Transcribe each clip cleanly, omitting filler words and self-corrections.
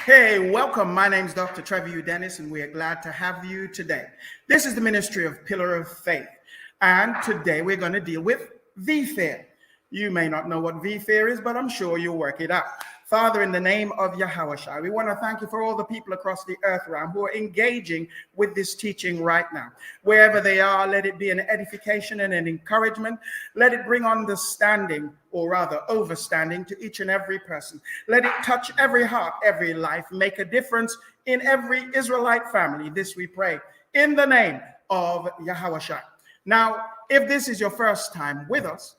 Hey, welcome. My name is Dr. Trevor U. Dennis, and we are glad to have you today. This is the ministry of Pillar of Faith, and today we're going to deal with V-Fear. You may not know what V-Fear is, but I'm sure you'll work it out. Father, in the name of Yahoshua, we want to thank you for all the people across the earth realm who are engaging with this teaching right now. Wherever they are, let it be an edification and an encouragement. Let it bring understanding, or rather overstanding, to each and every person. Let it touch every heart, every life, make a difference in every Israelite family. This we pray in the name of Yahoshua. Now, if this is your first time with us,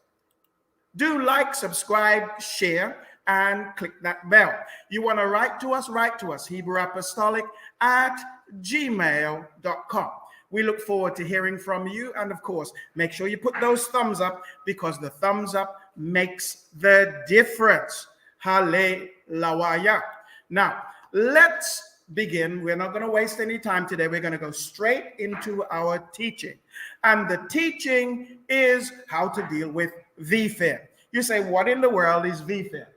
do like, subscribe, share, and click that bell. You want to write to us, Hebrew-Apostolic at gmail.com. We look forward to hearing from you. And of course, make sure you put those thumbs up, because the thumbs up makes the difference. Hallelujah. Now, let's begin. We're not going to waste any time today. We're going to go straight into our teaching. And the teaching is how to deal with V-Fear. You say, what in the world is V-Fear?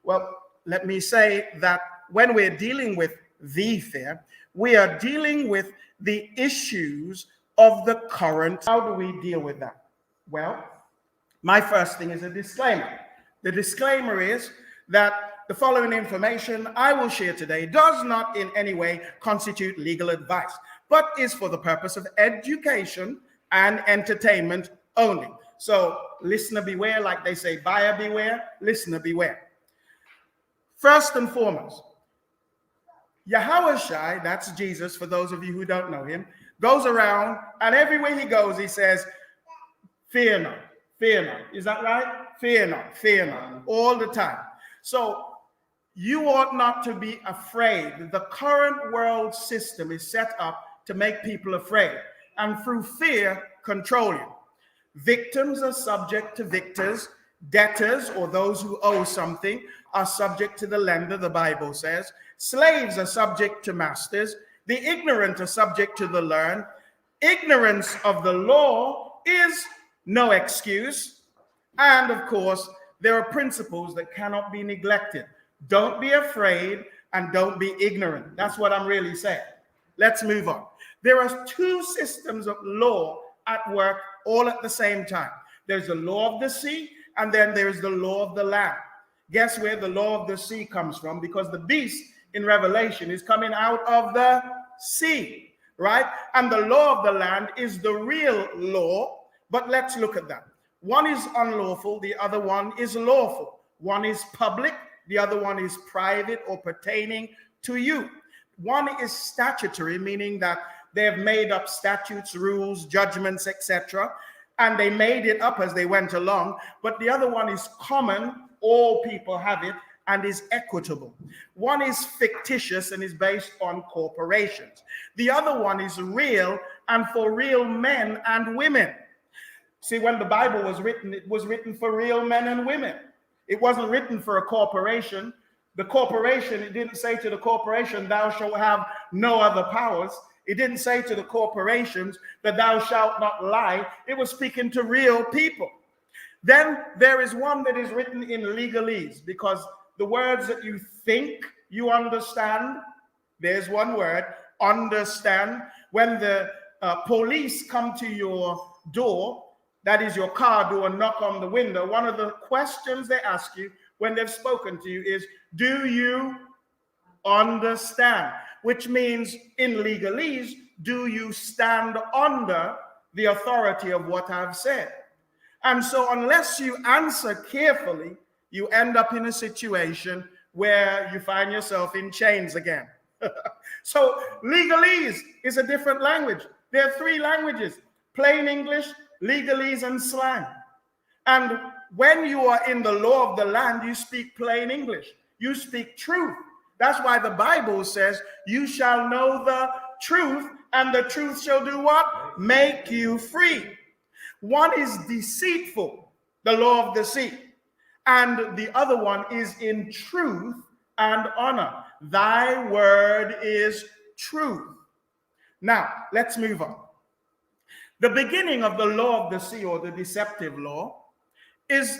Well, let me say that when we're dealing with V-Fear, we are dealing with the issues of the current. How do we deal with that? Well, my first thing is a disclaimer. The disclaimer is that the following information I will share today does not in any way constitute legal advice, but is for the purpose of education and entertainment only. So, listener beware, like they say, buyer beware, listener beware. First and foremost, Yahoshua, that's Jesus, for those of you who don't know him, goes around, and everywhere he goes, he says, fear not, fear not. Is that right? Fear not, all the time. So you ought not to be afraid. The current world system is set up to make people afraid, and through fear, control you. Victims are subject to victors. Debtors, or those who owe something, are subject to the lender, the Bible says. Slaves are subject to masters. The ignorant are subject to the learned. Ignorance of the law is no excuse. And of course, there are principles that cannot be neglected. Don't be afraid and don't be ignorant. That's what I'm really saying. Let's move on. There are two systems of law at work all at the same time. There's the law of the sea, and then there's the law of the land. Guess where the law of the sea comes from? Because the beast in Revelation is coming out of the sea, right? And the law of the land is the real law. But let's look at that. One is unlawful, the other one is lawful. One is public, the other one is private or pertaining to you. One is statutory, meaning that they have made up statutes, rules, judgments, etc., and they made it up as they went along. But the other one is common, all people have it, and is equitable. One is fictitious and is based on corporations. The other one is real and for real men and women. See, when the Bible was written, it was written for real men and women. It wasn't written for a corporation. The corporation, it didn't say to the corporation, thou shalt have no other powers. It didn't say to the corporations that thou shalt not lie. It was speaking to real people. Then there is one that is written in legalese, because the words that you think you understand, there's one word, understand. When the police come to your door, that is your car door, and knock on the window, one of the questions they ask you when they've spoken to you is, do you understand? Which means in legalese, do you stand under the authority of what I've said? And so unless you answer carefully, you end up in a situation where you find yourself in chains again. So legalese is a different language. There are three languages: plain English, legalese, and slang. And when you are in the law of the land, you speak plain English. You speak truth. That's why the Bible says, you shall know the truth, and the truth shall do what? Make you free. One is deceitful, the law of the sea, and the other one is in truth and honor. Thy word is truth. Now, let's move on. The beginning of the law of the sea, or the deceptive law, is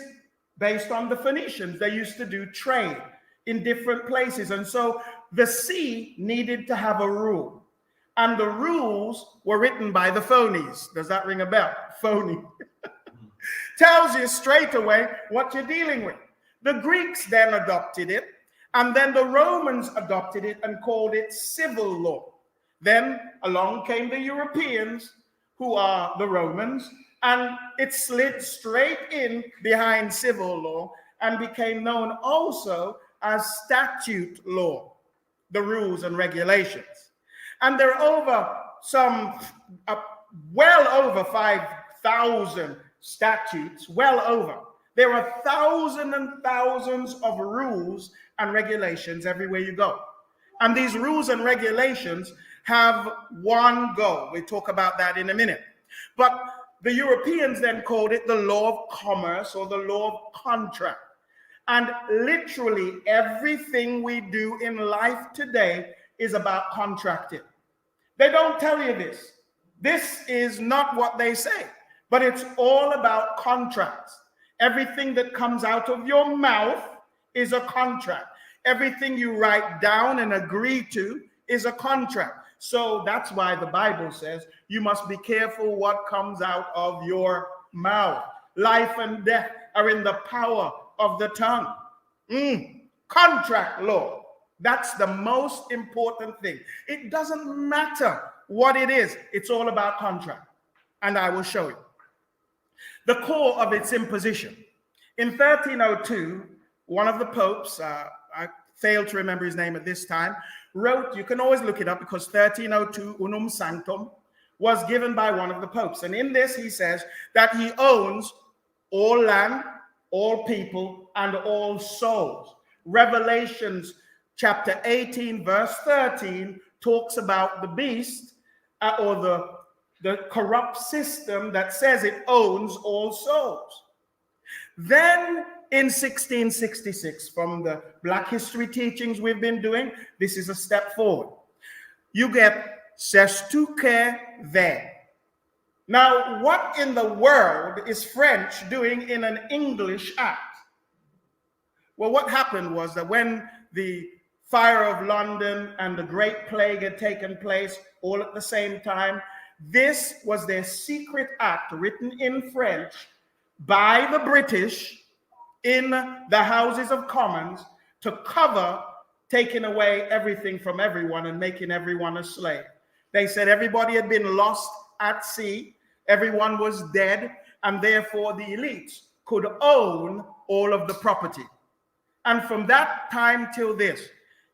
based on the Phoenicians. They used to do trade in different places. And so the sea needed to have a rule. And the rules were written by the phonies. Does that ring a bell? Phony. Tells you straight away what you're dealing with. The Greeks then adopted it, and then the Romans adopted it and called it civil law. Then along came the Europeans, who are the Romans, and it slid straight in behind civil law and became known also as statute law, the rules and regulations. And there are well over 5,000 statutes, well over. There are thousands and thousands of rules and regulations everywhere you go. And these rules and regulations have one goal. We'll talk about that in a minute. But the Europeans then called it the law of commerce or the law of contract. And literally everything we do in life today is about contracting. They don't tell you this. This is not what they say, but it's all about contracts. Everything that comes out of your mouth is a contract. Everything you write down and agree to is a contract. So that's why the Bible says you must be careful what comes out of your mouth. Life and death are in the power of the tongue. Contract law. That's the most important thing. It doesn't matter what it is. It's all about contract. And I will show you. The core of its imposition. In 1302, one of the popes, I failed to remember his name at this time, wrote, you can always look it up because 1302 Unum Sanctum was given by one of the popes. And in this he says that he owns all land, all people, and all souls. Revelations chapter 18 verse 13 talks about the beast or the corrupt system that says it owns all souls. Then in 1666, from the Black history teachings we've been doing, this is a step forward. You get sestuke there. Now, what in the world is French doing in an English act? Well, what happened was that when the fire of London and the Great Plague had taken place all at the same time, this was their secret act written in French by the British in the Houses of Commons to cover taking away everything from everyone and making everyone a slave. They said everybody had been lost at sea, everyone was dead, and therefore the elites could own all of the property. And from that time till this,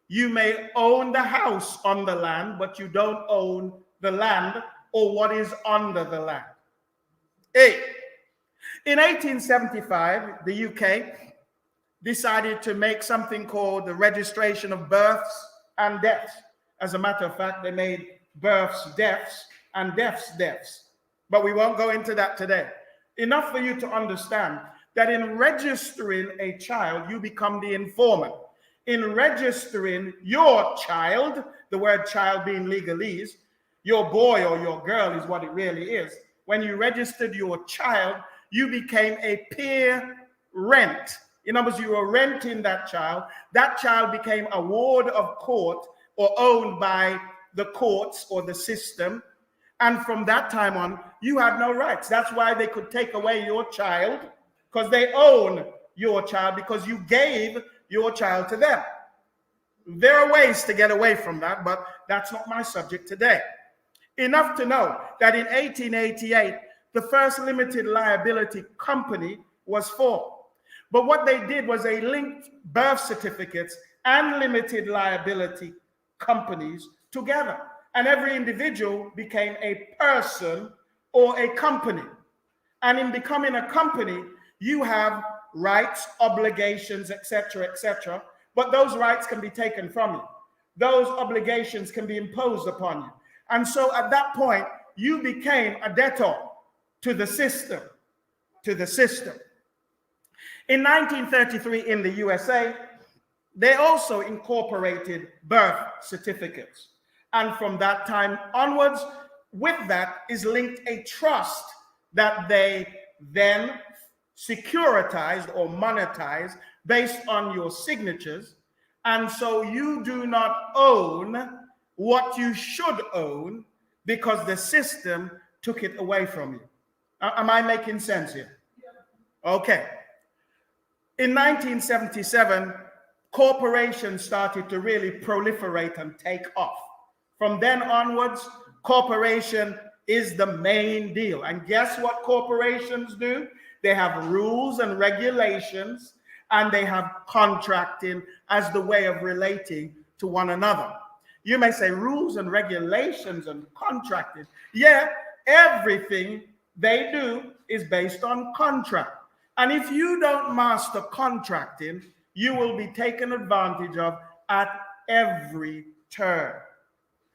you may own the house on the land, but you don't own the land or what is under the land. In 1875, the UK decided to make something called the registration of births and deaths. As a matter of fact, they made births deaths and deaths deaths. But we won't go into that today. Enough for you to understand that in registering a child, you become the informant. In registering your child, the word child being legalese, your boy or your girl is what it really is. When you registered your child, you became a peer rent. In other words, you were renting that child. That child became a ward of court or owned by the courts or the system. And from that time on, you had no rights. That's why they could take away your child, because they own your child, because you gave your child to them. There are ways to get away from that, but that's not my subject today. Enough to know that in 1888, the first limited liability company was formed. But what they did was they linked birth certificates and limited liability companies together. And every individual became a person or a company. And in becoming a company, you have rights, obligations, etc., etc. But those rights can be taken from you. Those obligations can be imposed upon you. And so at that point, you became a debtor to the system, In 1933 in the USA, they also incorporated birth certificates. And from that time onwards, with that is linked a trust that they then securitized or monetized based on your signatures. And so you do not own what you should own because the system took it away from you. Am I making sense here? Okay. In 1977, corporations started to really proliferate and take off. From then onwards, corporation is the main deal. And guess what corporations do? They have rules and regulations, and they have contracting as the way of relating to one another. You may say rules and regulations and contracting. Yeah, everything they do is based on contract. And if you don't master contracting, you will be taken advantage of at every turn.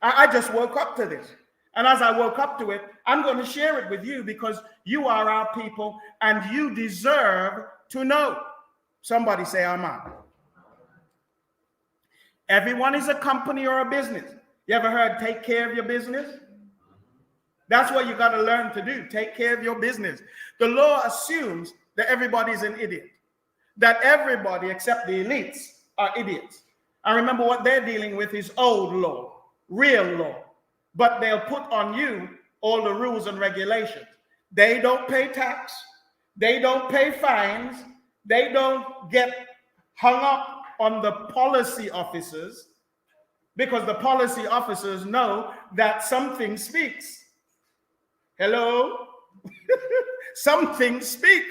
I just woke up to this. And as I woke up to it, I'm going to share it with you because you are our people and you deserve to know. Somebody say amen. Everyone is a company or a business. You ever heard take care of your business? That's what you got to learn to do. Take care of your business. The law assumes that everybody's an idiot. That everybody except the elites are idiots. I remember what they're dealing with is old law, real law. But they'll put on you all the rules and regulations. They don't pay tax. They don't pay fines. They don't get hung up on the policy officers because the policy officers know that something speaks. Hello? Something speak.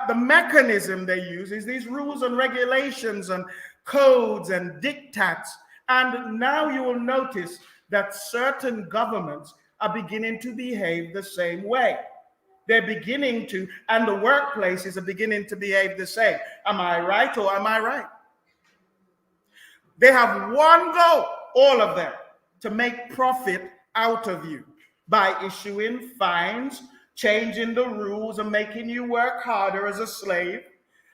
The mechanism they use is these rules and regulations and codes and diktats. And now you will notice that certain governments are beginning to behave the same way. They're beginning to, and the workplaces are beginning to behave the same. Am I right or am I right? They have one goal, all of them, to make profit out of you by issuing fines, changing the rules and making you work harder as a slave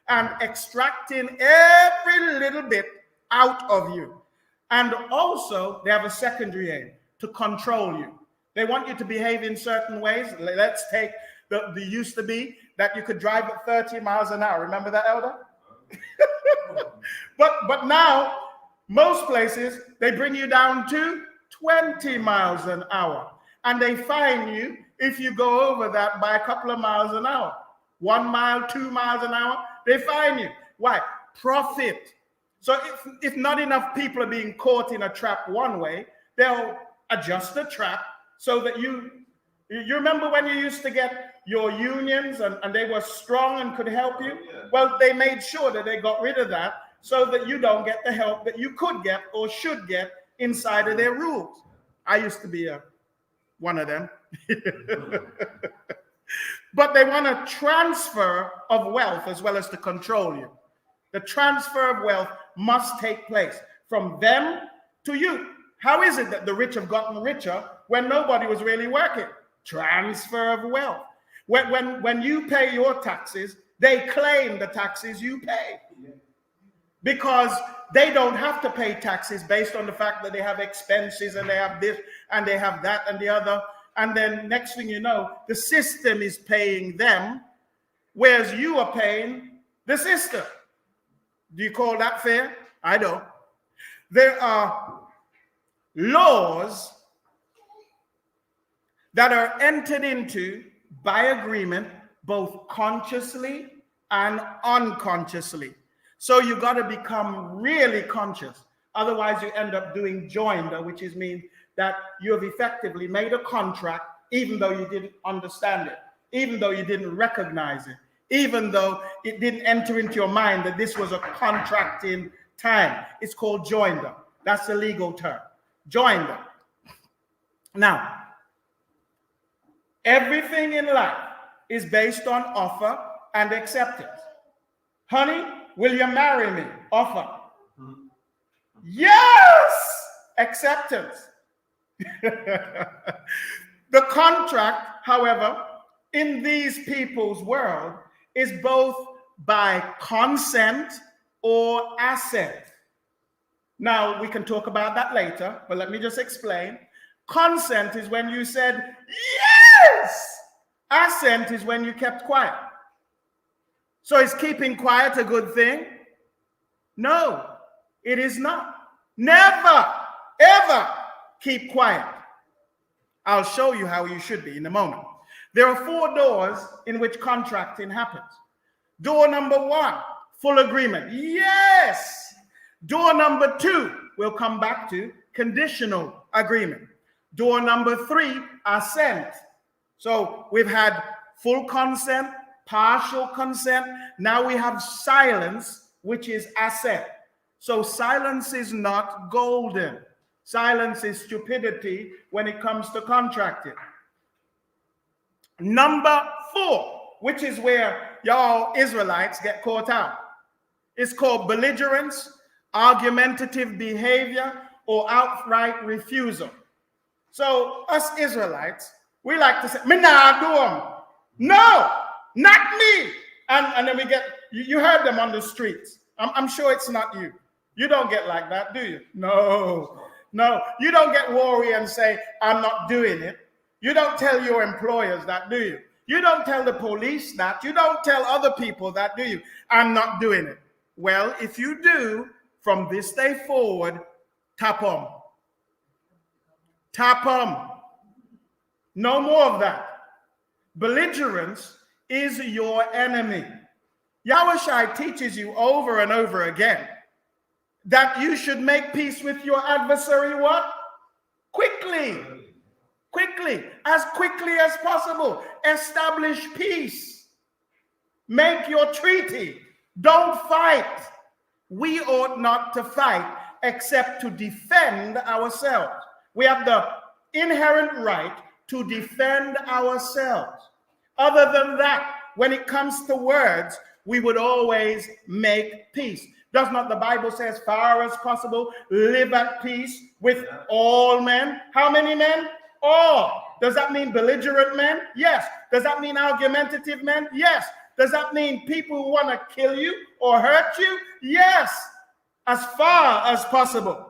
and extracting every little bit out of you. And also, they have a secondary aim, to control you. They want you to behave in certain ways. Let's take the used to be that you could drive at 30 miles an hour. Remember that, Elder? but now, most places, they bring you down to 20 miles an hour. And they fine you if you go over that by a couple of miles an hour. 1 mile, 2 miles an hour, they fine you. Why? Profit. So if not enough people are being caught in a trap one way, they'll adjust the trap so that you remember when you used to get your unions and they were strong and could help you? Well, they made sure that they got rid of that so that you don't get the help that you could get or should get inside of their rules. I used to be one of them. But they want a transfer of wealth as well as to control you. The transfer of wealth must take place from them to you. How is it that the rich have gotten richer when nobody was really working? Transfer of wealth. When you pay your taxes, they claim the taxes you pay. Because they don't have to pay taxes based on the fact that they have expenses and they have this and they have that and the other. And then next thing you know, the system is paying them, whereas you are paying the system. Do you call that fair? I don't. There are laws that are entered into by agreement, both consciously and unconsciously. So you got to become really conscious. Otherwise, you end up doing joinder, which is mean that you have effectively made a contract, even though you didn't understand it, even though you didn't recognize it, even though it didn't enter into your mind that this was a contracting time. It's called joinder. That's the legal term. Joinder. Now, everything in life is based on offer and acceptance. Honey, will you marry me? Offer. Yes! Acceptance. The contract, however, in these people's world is both by consent or assent. Now, we can talk about that later, but let me just explain. Consent is when you said, yes! Assent is when you kept quiet. So is keeping quiet a good thing? No. It is not. Never, ever keep quiet. I'll show you how you should be in a moment. There are 4 doors in which contracting happens. Door number 1, full agreement. Yes. Door number 2, we'll come back to, conditional agreement. Door number 3, assent. So we've had full consent, partial consent. Now we have silence, which is assent. So silence is not golden. Silence is stupidity when it comes to contracting. Number 4, which is where y'all Israelites get caught out. It's called belligerence, argumentative behavior, or outright refusal. So us Israelites, we like to say, "Me nah do 'em." No, not me. And then we get, you heard them on the streets. I'm sure it's not you. You don't get like that, do you? No. You don't get worried and say, "I'm not doing it." You don't tell your employers that, do you? You don't tell the police that. You don't tell other people that, do you? "I'm not doing it." Well, if you do, from this day forward, tap on. Tap on. No more of that. Belligerence is your enemy. Yahushua teaches you over and over again that you should make peace with your adversary what? Quickly, as quickly as possible. Establish peace. Make your treaty. Don't fight. We ought not to fight except to defend ourselves. We have the inherent right to defend ourselves. Other than that, when it comes to words, we would always make peace. Does not the Bible say, as far as possible, live at peace with all men? How many men? All. Does that mean belligerent men? Yes. Does that mean argumentative men? Yes. Does that mean people who want to kill you or hurt you? Yes. As far as possible.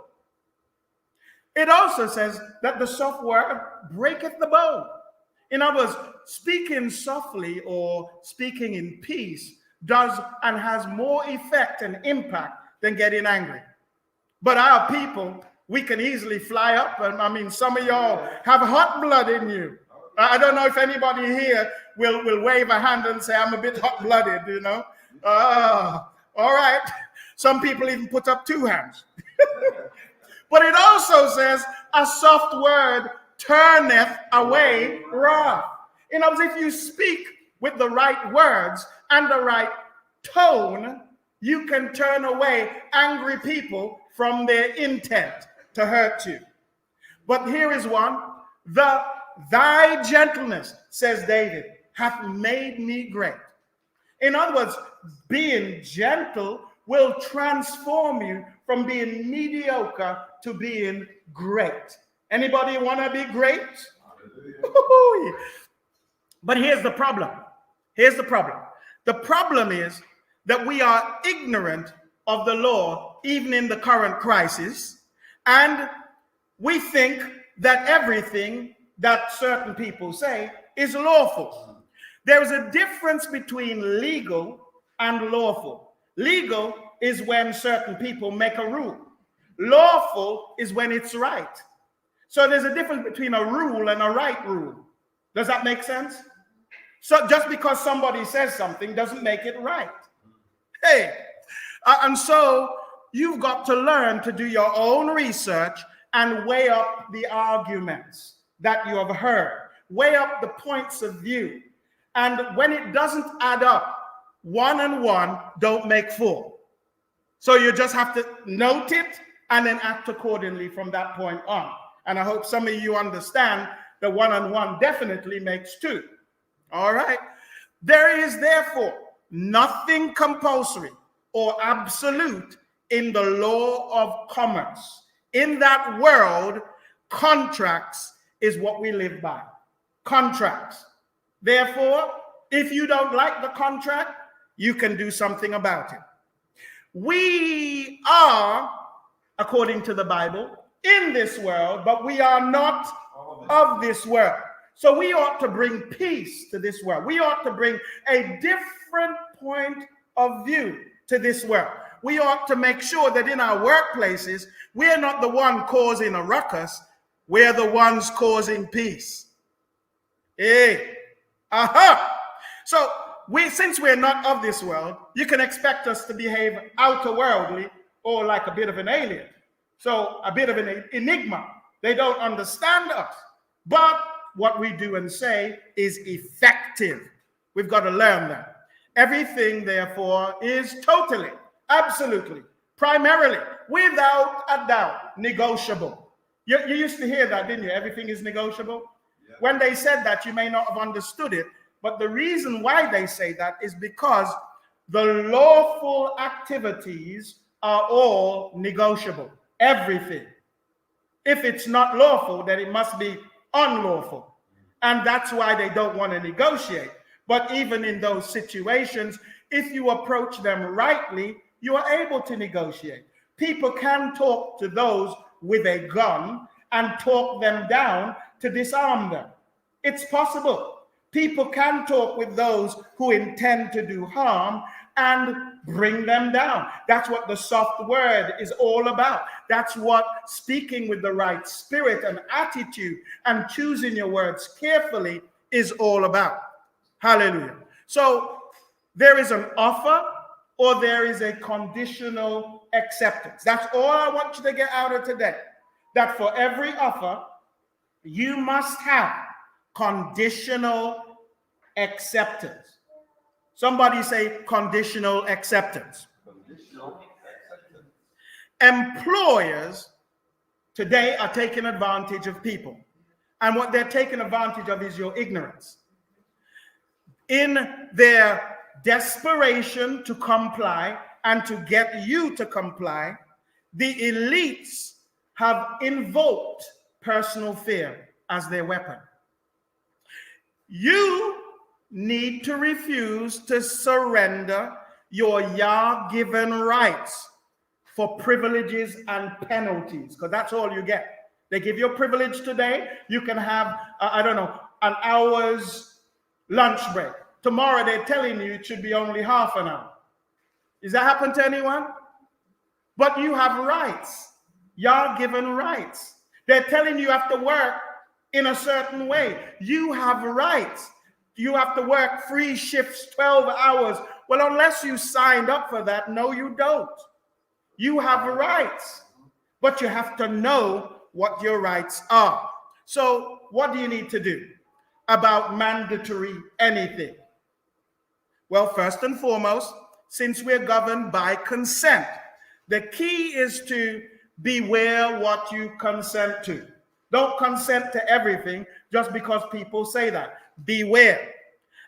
It also says that the soft word breaketh the bone. In other words, speaking softly or speaking in peace does and has more effect and impact than getting angry. But our people, we can easily fly up. And I mean, some of y'all have hot blood in you. I don't know if anybody here will wave a hand and say, "I'm a bit hot-blooded," you know. All right. Some people even put up 2 hands. But it also says, "A soft word turneth away wrath." In other words, if you speak with the right words and the right tone, you can turn away angry people from their intent to hurt you. But here is one. Thy gentleness, says David, hath made me great. In other words, being gentle will transform you from being mediocre to being great. Anybody want to be great? But here's the problem. The problem is that we are ignorant of the law, even in the current crisis, and we think that everything that certain people say is lawful. There is a difference between legal and lawful. Legal is when certain people make a rule. Lawful is when it's right. So there's a difference between a rule and a right rule. Does that make sense? So just because somebody says something doesn't make it right. Hey, and so you've got to learn to do your own research and weigh up the arguments that you have heard. Weigh up the points of view. And when it doesn't add up, 1 and 1 don't make 4. So you just have to note it and then act accordingly from that point on. And I hope some of you understand that 1 and 1 definitely makes 2. All right. There is therefore nothing compulsory or absolute in the law of commerce. In that world, contracts is what we live by. Contracts. Therefore, if you don't like the contract, you can do something about it. We are, according to the Bible, in this world, but we are not of this world. So we ought to bring peace to this world. We ought to bring a different point of view to this world. we ought to make sure that in our workplaces, we're not the one causing a ruckus, we're the ones causing peace. Hey, aha. So since we're not of this world, you can expect us to behave outer worldly or like a bit of an alien. So a bit of an enigma. They don't understand us. But what we do and say is effective. We've got to learn that. Everything, therefore, is totally, absolutely, primarily, without a doubt, negotiable. You used to hear that, didn't you? Everything is negotiable. Yeah. When they said that, you may not have understood it. But the reason why they say that is because the lawful activities are all negotiable. Everything. If it's not lawful, then it must be unlawful. And that's why they don't want to negotiate. But even in those situations, if you approach them rightly, you are able to negotiate. People can talk to those with a gun and talk them down to disarm them. It's possible. People can talk with those who intend to do harm and bring them down. That's what the soft word is all about. That's what speaking with the right spirit and attitude and choosing your words carefully is all about. Hallelujah. So there is an offer or there is a conditional acceptance. That's all I want you to get out of today. That for every offer, you must have conditional acceptance. Somebody say conditional acceptance. Conditional acceptance. Employers today are taking advantage of people. And what they're taking advantage of is your ignorance. In their desperation to comply and to get you to comply, the elites have invoked personal fear as their weapon. You need to refuse to surrender your Yah-given rights for privileges and penalties, because that's all you get. They give you a privilege today. You can have, an hour's lunch break. Tomorrow they're telling you it should be only half an hour. Does that happen to anyone? But you have rights. Yah-given rights. They're telling you have to work in a certain way. You have rights. You have to work 3 shifts, 12 hours. Well, unless you signed up for that, no, you don't. You have rights, but you have to know what your rights are. So what do you need to do about mandatory anything? Well, first and foremost, since we're governed by consent, the key is to beware what you consent to. Don't consent to everything just because people say that. Beware.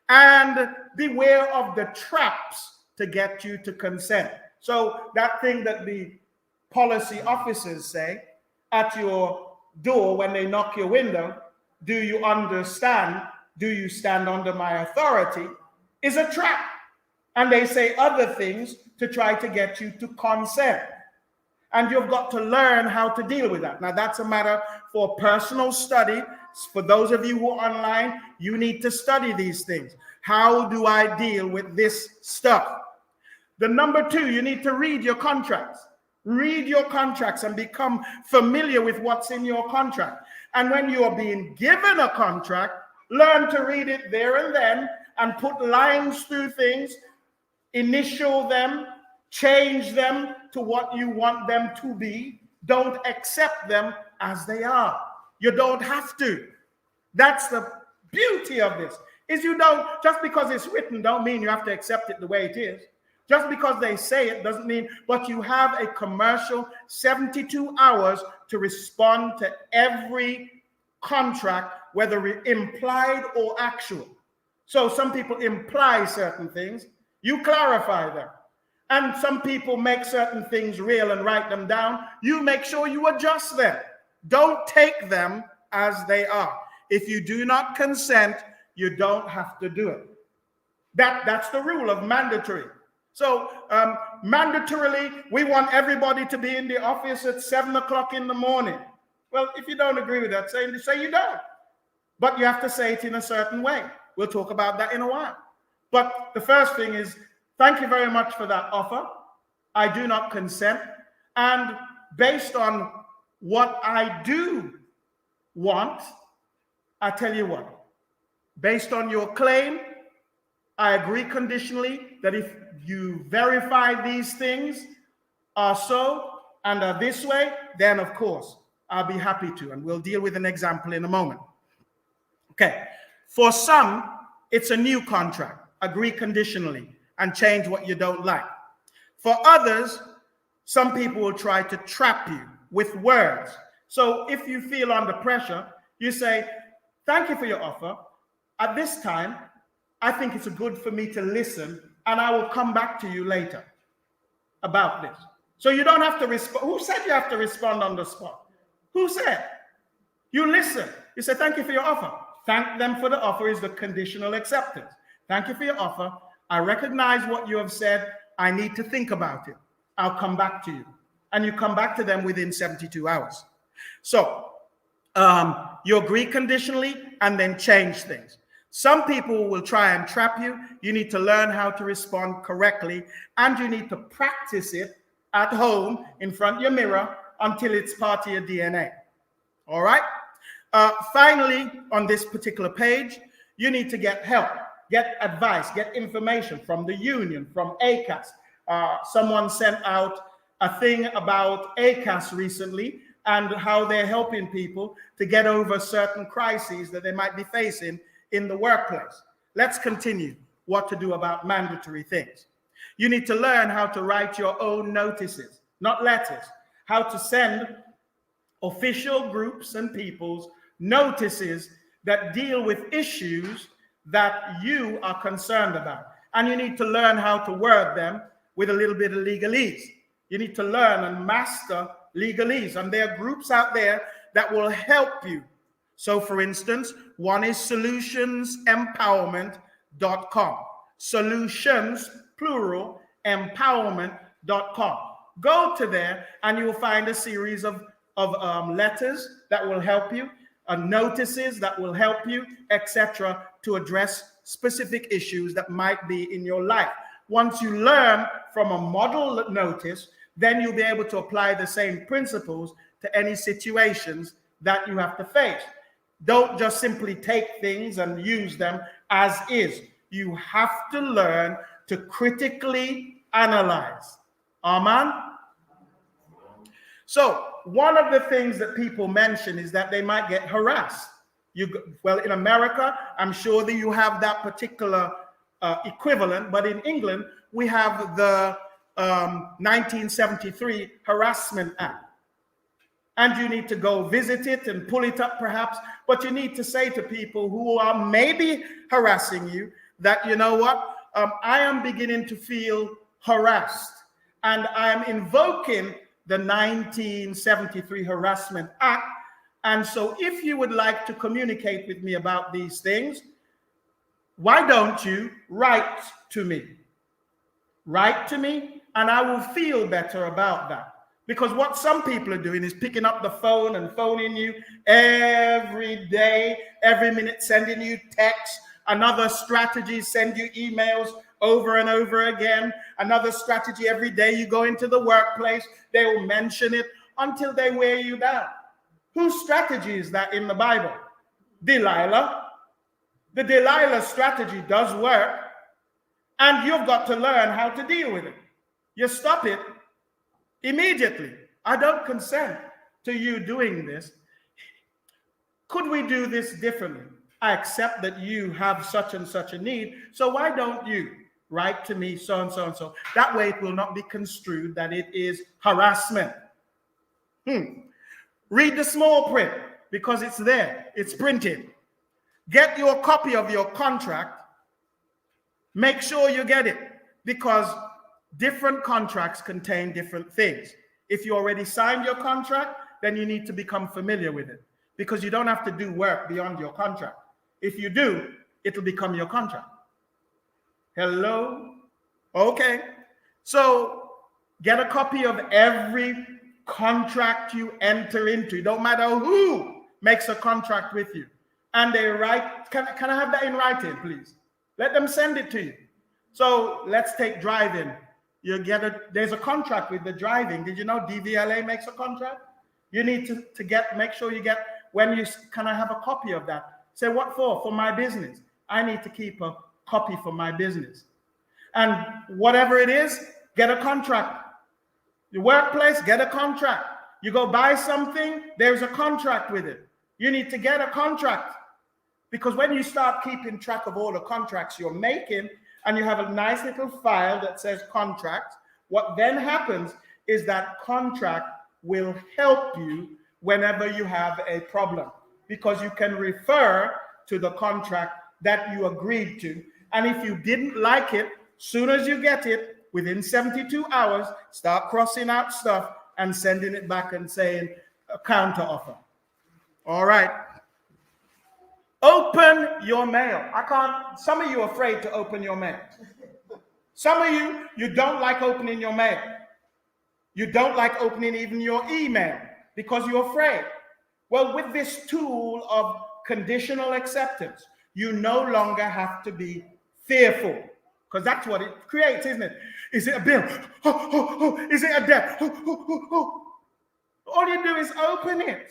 And beware of the traps to get you to consent. So that thing that the policy officers say at your door when they knock your window, do you understand? Do you stand under my authority? Is a trap. And they say other things to try to get you to consent. And you've got to learn how to deal with that. Now, that's a matter for personal study. For those of you who are online, you need to study these things. How do I deal with this stuff? The number 2, you need to read your contracts. Read your contracts and become familiar with what's in your contract. And when you are being given a contract, learn to read it there and then and put lines through things, initial them, change them to what you want them to be. Don't accept them as they are. You don't have to. That's the beauty of this. Is you don't, just because it's written, don't mean you have to accept it the way it is. Just because they say it doesn't mean, but you have a commercial 72 hours to respond to every contract, whether implied or actual. So some people imply certain things, you clarify them. And some people make certain things real and write them down. You make sure you adjust them. Don't take them as they are. If you do not consent, you don't have to do it. That's the rule of mandatory. So mandatorily, we want everybody to be in the office at 7 o'clock in the morning. Well, if you don't agree with that, say you don't. But you have to say it in a certain way. We'll talk about that in a while. But the first thing is, thank you very much for that offer. I do not consent. And based on what I do want, I tell you what, based on your claim, I agree conditionally that if you verify these things are so and are this way, then of course, I'll be happy to. And we'll deal with an example in a moment. Okay. For some, it's a new contract. Agree conditionally and change what you don't like. For others, some people will try to trap you with words. So if you feel under pressure, you say, thank you for your offer. At this time, I think it's good for me to listen, and I will come back to you later about this. So you don't have to respond. Who said you have to respond on the spot? Who said? You listen. You say, thank you for your offer. Thank them for the offer is the conditional acceptance. Thank you for your offer. I recognize what you have said. I need to think about it. I'll come back to you. And you come back to them within 72 hours. So you agree conditionally and then change things. Some people will try and trap you. You need to learn how to respond correctly, and you need to practice it at home in front of your mirror until it's part of your DNA. All right? Finally, on this particular page, you need to get help, get advice, get information from the union, from ACAS. Someone sent out a thing about ACAS recently and how they're helping people to get over certain crises that they might be facing in the workplace. Let's continue what to do about mandatory things. You need to learn how to write your own notices, not letters, how to send official groups and people's notices that deal with issues that you are concerned about. And you need to learn how to word them with a little bit of legalese. You need to learn and master legalese. And there are groups out there that will help you. So for instance, one is solutionsempowerment.com. Solutions, plural, empowerment.com. Go to there and you will find a series of letters that will help you, notices that will help you, etc., to address specific issues that might be in your life. Once you learn from a model notice, then you'll be able to apply the same principles to any situations that you have to face. Don't just simply take things and use them as is. You have to learn to critically analyze. Amen? So one of the things that people mention is that they might get harassed. Well, in America, I'm sure that you have that particular equivalent, but in England, we have the 1973 Harassment Act. And you need to go visit it and pull it up perhaps, but you need to say to people who are maybe harassing you that, you know what, I am beginning to feel harassed, and I am invoking the 1973 Harassment Act. And so if you would like to communicate with me about these things, why don't you write to me? Write to me, and I will feel better about that. Because what some people are doing is picking up the phone and phoning you every day, every minute, sending you texts. Another strategy, send you emails over and over again. Another strategy, every day you go into the workplace, they will mention it until they wear you down. Whose strategy is that in the Bible? Delilah. The Delilah strategy does work, and you've got to learn how to deal with it. You stop it immediately. I don't consent to you doing this. Could we do this differently? I accept that you have such and such a need, so why don't you write to me so and so and so? That way it will not be construed that it is harassment. Read the small print because it's there, it's printed. Get your copy of your contract. Make sure you get it, because different contracts contain different things. If you already signed your contract, then you need to become familiar with it, because you don't have to do work beyond your contract. If you do, it'll become your contract. Hello? Okay. So get a copy of every contract you enter into. It don't matter who makes a contract with you. And they write, can I have that in writing, please? Let them send it to you. So let's take driving. there's a contract with the driving. Did you know DVLA makes a contract? You need to make sure you get, can I have a copy of that? Say, what for? For my business. I need to keep a copy for my business. And whatever it is, get a contract. Your workplace, get a contract. You go buy something, there's a contract with it. You need to get a contract. Because when you start keeping track of all the contracts you're making, and you have a nice little file that says contract, what then happens is that contract will help you whenever you have a problem, because you can refer to the contract that you agreed to. And if you didn't like it, soon as you get it, within 72 hours, start crossing out stuff and sending it back and saying a counter offer. All right. Open your mail. Some of you are afraid to open your mail. Some of you don't like opening your mail. You don't like opening even your email because you're afraid. Well, with this tool of conditional acceptance, you no longer have to be fearful, because that's what it creates, isn't it? Is it a bill? Is it a debt? All you do is open it.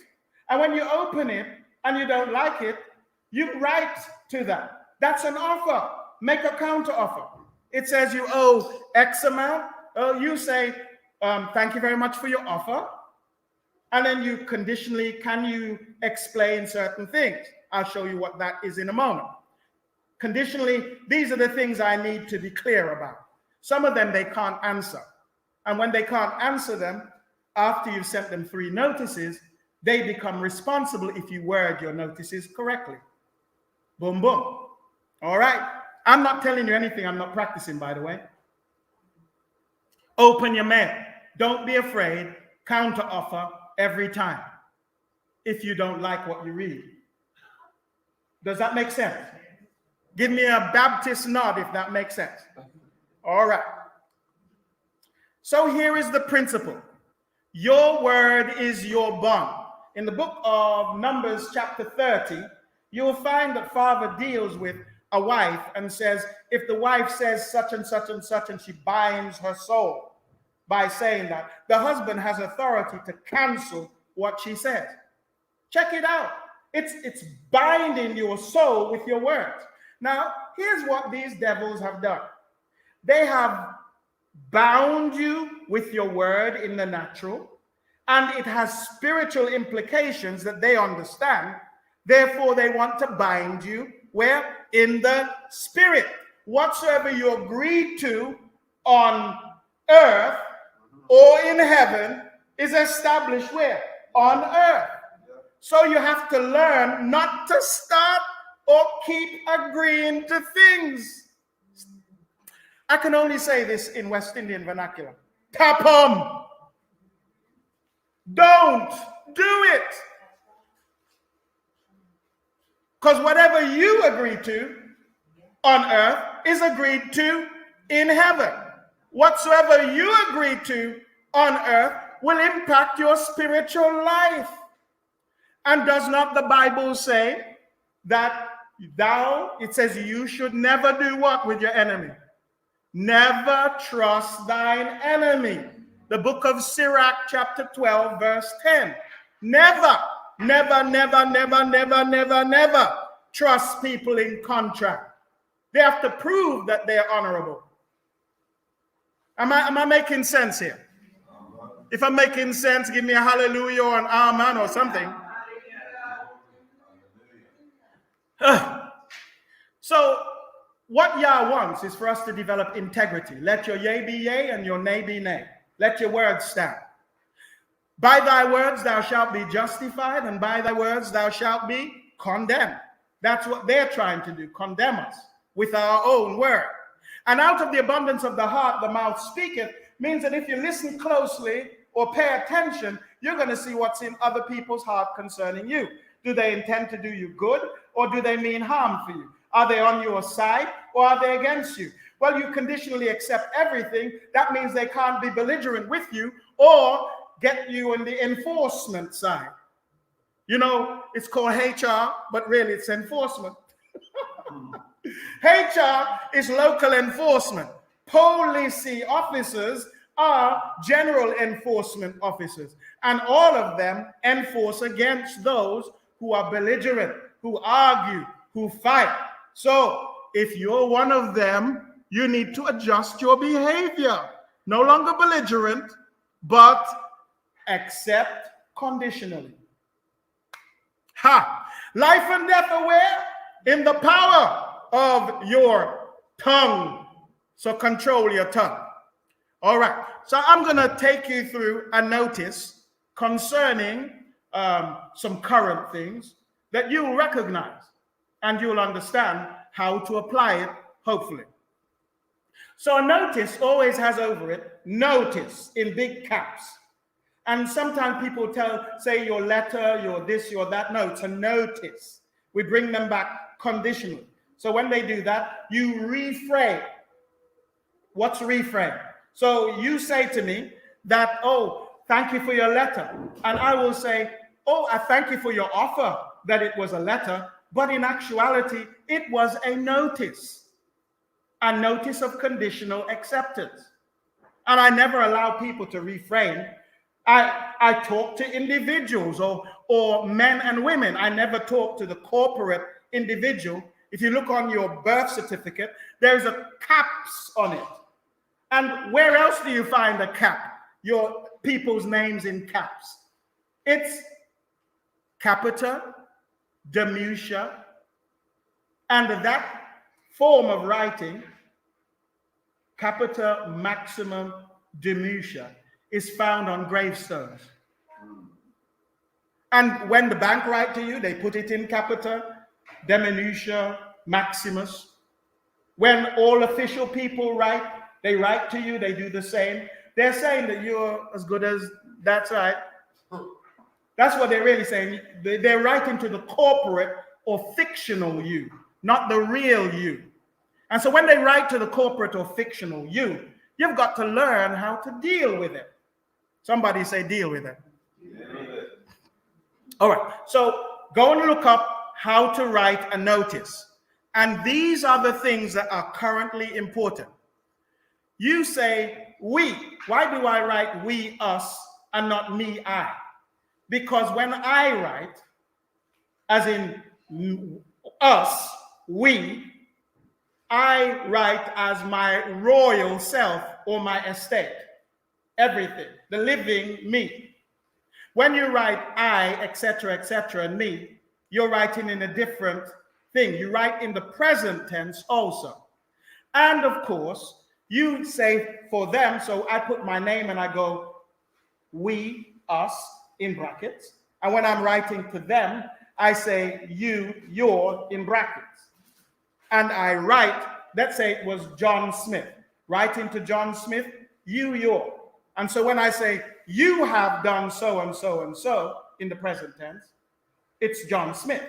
And when you open it and you don't like it, you write to that. That's an offer. Make a counter offer. It says you owe X amount. You say, thank you very much for your offer. And then you conditionally, can you explain certain things? I'll show you what that is in a moment. Conditionally, these are the things I need to be clear about. Some of them they can't answer. And when they can't answer them, after you've sent them 3 notices, they become responsible if you word your notices correctly. Boom, boom. All right. I'm not telling you anything I'm not practicing, by the way. Open your mail. Don't be afraid. Counter offer every time if you don't like what you read. Does that make sense? Give me a Baptist nod if that makes sense. All right. So here is the principle. Your word is your bond. In the book of Numbers chapter 30, you will find that Father deals with a wife and says, if the wife says such and such and such, and she binds her soul by saying that, the husband has authority to cancel what she says. Check it out. It's binding your soul with your words. Now, here's what these devils have done. They have bound you with your word in the natural, and it has spiritual implications that they understand. Therefore, they want to bind you where? In the spirit. Whatsoever you agreed to on earth or in heaven is established where? On earth. So you have to learn not to start or keep agreeing to things. I can only say this in West Indian vernacular. Tapum. Don't do it. Because whatever you agree to on earth is agreed to in heaven. Whatsoever you agree to on earth will impact your spiritual life. And does not the Bible say that it says you should never do what with your enemy? Never trust thine enemy. The book of Sirach, chapter 12, verse 10. Never trust people in contract. They have to prove that they're honorable. Am I making sense here? If I'm making sense, give me a hallelujah or an amen or something. So what Yah wants is for us to develop integrity. Let your yea be yea and your nay be nay. Let your words stand. By thy words thou shalt be justified, and by thy words thou shalt be condemned. That's what they're trying to do, condemn us with our own word. And out of the abundance of the heart the mouth speaketh means that if you listen closely or pay attention, you're going to see what's in other people's heart concerning you. Do they intend to do you good, or do they mean harm for you? Are they on your side, or are they against you? Well, you conditionally accept everything. That means they can't be belligerent with you or get you on the enforcement side. You know, it's called HR, but really it's enforcement. HR is local enforcement. policy officers are general enforcement officers, and all of them enforce against those who are belligerent, who argue, who fight. So if you're one of them, you need to adjust your behavior. No longer belligerent, but accept conditionally. Life and death are where? In the power of your tongue. So control your tongue. All right. So I'm going to take you through a notice concerning some current things that you'll recognize and you'll understand how to apply it, hopefully. So a notice always has over it notice in big caps. And sometimes people say your letter, your this, your that. No, it's a notice. We bring them back conditionally. So when they do that, you reframe. What's reframe? So you say to me that, oh, thank you for your letter. And I will say, oh, I thank you for your offer that it was a letter. But in actuality, it was a notice of conditional acceptance. And I never allow people to reframe. I talk to individuals or men and women. I never talk to the corporate individual. If you look on your birth certificate, there's a caps on it. And where else do you find a cap? Your people's names in caps. It's capita, diminutia, and that form of writing, capita, maximum, diminutia, is found on gravestones. And when the bank write to you, they put it in capita, diminutia, maximus. When all official people write, they write to you, they do the same. They're saying that you're as good as, that's right. That's what they're really saying. They're writing to the corporate or fictional you, not the real you. And so when they write to the corporate or fictional you, you've got to learn how to deal with it. Somebody say deal with it. Yeah. All right, so go and look up how to write a notice. And these are the things that are currently important. You say we. Why do I write we, us, and not me, I? Because when I write, as in us, we, I write as my royal self or my estate. Everything, the living me. When you write I, etc., and me, you're writing in a different thing. You write in the present tense also. And of course, you say for them, so I put my name and I go, we, us, in brackets. And when I'm writing to them, I say you, your, in brackets. And I write, let's say it was John Smith. Writing to John Smith, you, your. And so when I say, you have done so and so and so in the present tense, it's John Smith.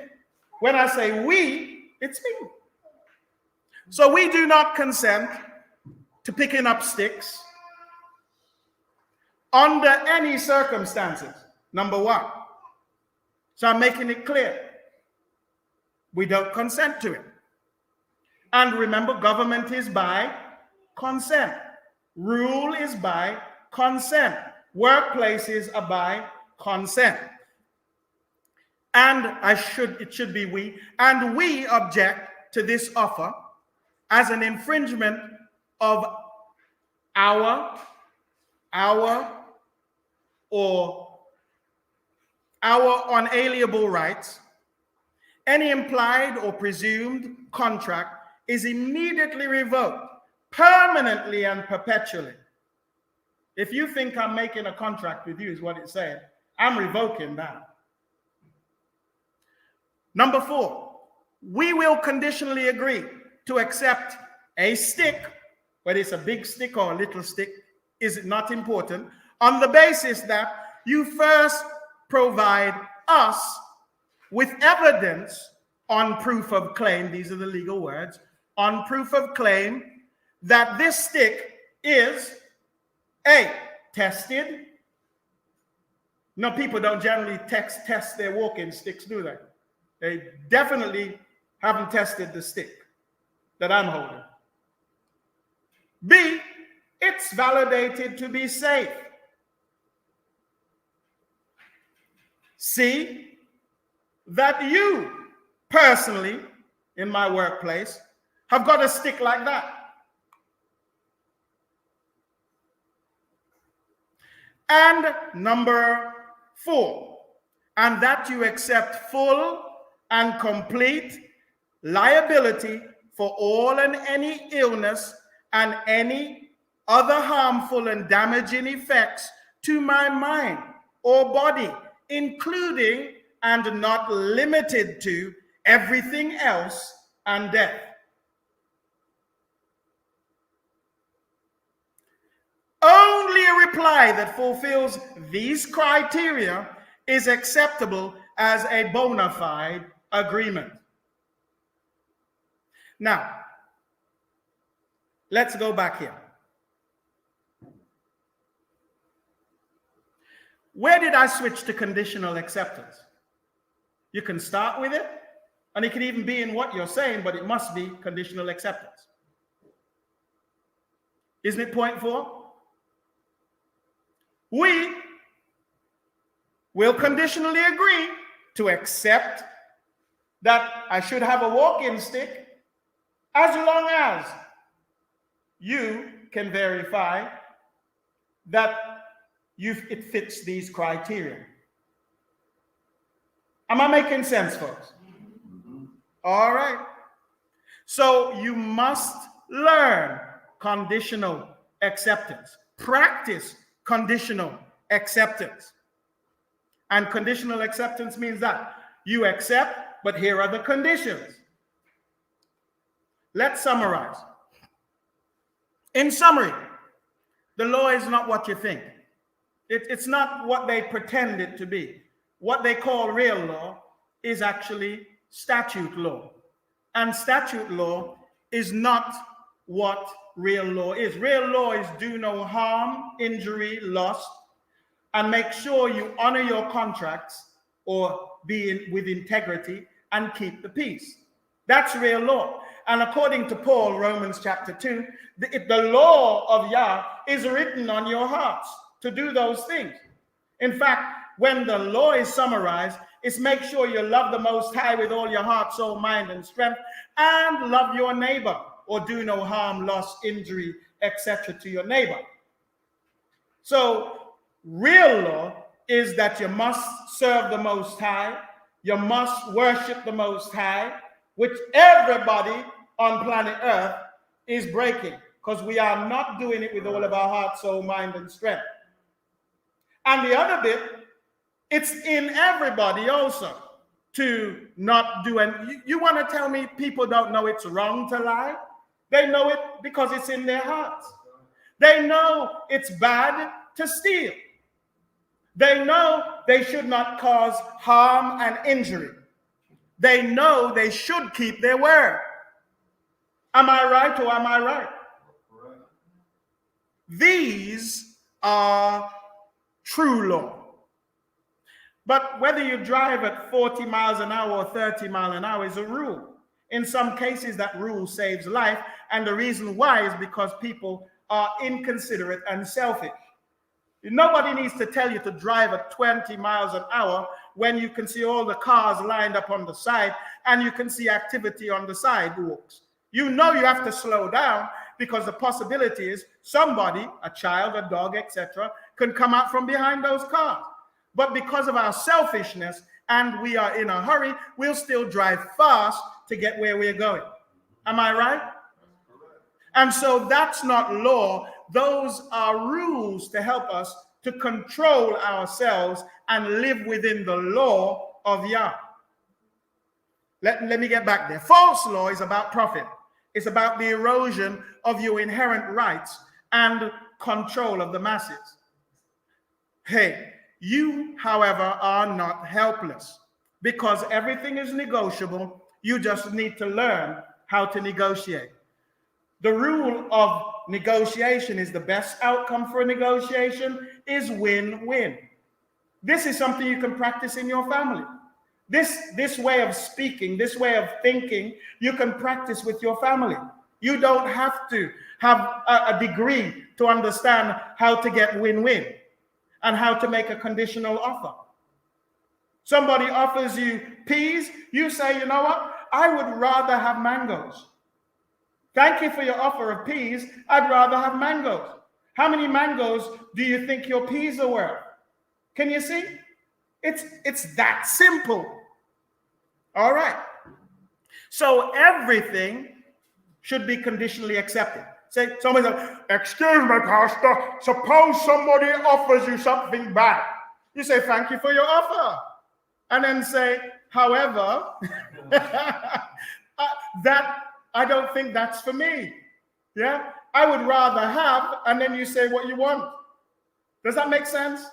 When I say we, it's me. So we do not consent to picking up sticks under any circumstances, number one. So I'm making it clear. We don't consent to it. And remember, government is by consent. Rule is by consent. Workplaces are by consent. And it should be we. And we object to this offer as an infringement of our unalienable rights. Any implied or presumed contract is immediately revoked, permanently and perpetually. If you think I'm making a contract with you, is what it said, I'm revoking that. Number 4, we will conditionally agree to accept a stick, whether it's a big stick or a little stick, is not important, on the basis that you first provide us with evidence on proof of claim, these are the legal words, on proof of claim that this stick is A, tested. No, people don't generally test their walking sticks, do they? They definitely haven't tested the stick that I'm holding. B, it's validated to be safe. C, that you personally, in my workplace, have got a stick like that. And number 4, and that you accept full and complete liability for all and any illness and any other harmful and damaging effects to my mind or body, including and not limited to everything else and death. Only a reply that fulfills these criteria is acceptable as a bona fide agreement. Now, let's go back here. Where did I switch to conditional acceptance? You can start with it, and it can even be in what you're saying, but it must be conditional acceptance. Isn't it point 4? We will conditionally agree to accept that I should have a walking stick as long as you can verify that it fits these criteria. Am I making sense, folks? All right. So you must learn conditional acceptance. Practice conditional acceptance. And conditional acceptance means that you accept, but here are the conditions. Let's summarize. In summary, the law is not what you think. It's not what they pretend it to be. What they call real law is actually statute law. And statute law is not what real law is. Real law is do no harm, injury, loss, and make sure you honor your contracts or be with integrity and keep the peace. That's real law. And according to Paul, Romans chapter 2, the law of Yah is written on your hearts to do those things. In fact, when the law is summarized, it's make sure you love the Most High with all your heart, soul, mind, and strength, and love your neighbor, or do no harm, loss, injury, etc. to your neighbor. So real law is that you must serve the Most High, you must worship the Most High, which everybody on planet Earth is breaking, because we are not doing it with all of our heart, soul, mind, and strength. And the other bit, it's in everybody also to not do. And you want to tell me people don't know it's wrong to lie? They know it because it's in their hearts. They know it's bad to steal. They know they should not cause harm and injury. They know they should keep their word. Am I right or am I right? These are true law. But whether you drive at 40 miles an hour or 30 miles an hour is a rule. In some cases, that rule saves life. And the reason why is because people are inconsiderate and selfish. Nobody needs to tell you to drive at 20 miles an hour when you can see all the cars lined up on the side and you can see activity on the sidewalks. You know you have to slow down because the possibility is somebody, a child, a dog, etc., can come out from behind those cars. But because of our selfishness and we are in a hurry, we'll still drive fast to get where we're going. Am I right? And so that's not law. Those are rules to help us to control ourselves and live within the law of Yah. Let me get back there. False law is about profit. It's about the erosion of your inherent rights and control of the masses. Hey, you, however, are not helpless because everything is negotiable. You just need to learn how to negotiate. The rule of negotiation is the best outcome for a negotiation is win-win. This is something you can practice in your family. This way of speaking, this way of thinking, you can practice with your family. You don't have to have a degree to understand how to get win-win and how to make a conditional offer. Somebody offers you peas, you say, you know what? I would rather have mangoes. Thank you for your offer of peas. I'd rather have mangoes. How many mangoes do you think your peas are worth? Can you see? It's that simple. All right. So everything should be conditionally accepted. Say, somebody says, excuse me, Pastor, suppose somebody offers you something bad. You say, thank you for your offer. And then say, however, that I don't think that's for me. Yeah, I would rather have, and then you say what you want. Does that make sense?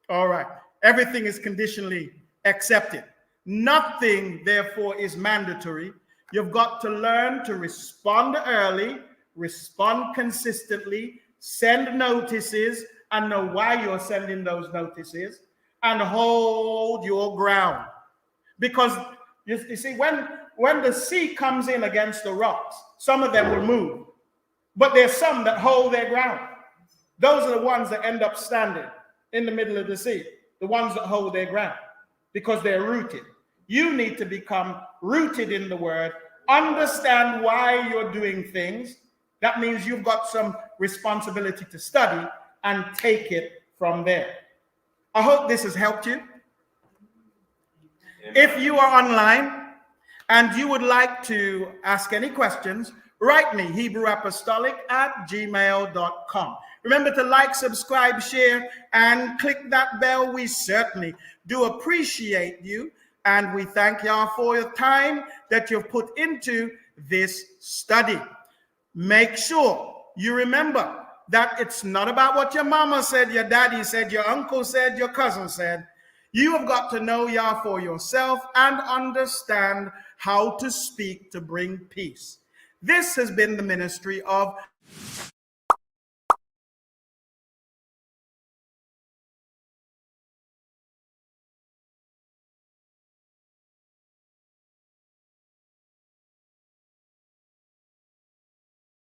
All right. Everything is conditionally accepted. Nothing, therefore, is mandatory. You've got to learn to respond early, respond consistently, send notices, and know why you're sending those notices, and hold your ground. Because you see, when the sea comes in against the rocks, some of them will move. But there's some that hold their ground. Those are the ones that end up standing in the middle of the sea. The ones that hold their ground because they're rooted. You need to become rooted in the word, understand why you're doing things. That means you've got some responsibility to study and take it from there. I hope this has helped you. If you are online and you would like to ask any questions, write me, Hebrew-Apostolic@gmail.com. Remember to like, subscribe, share, and click that bell. We certainly do appreciate you, and we thank y'all for your time that you've put into this study. Make sure you remember that it's not about what your mama said, your daddy said, your uncle said, your cousin said. You have got to know Yah for yourself and understand how to speak to bring peace. This has been the ministry of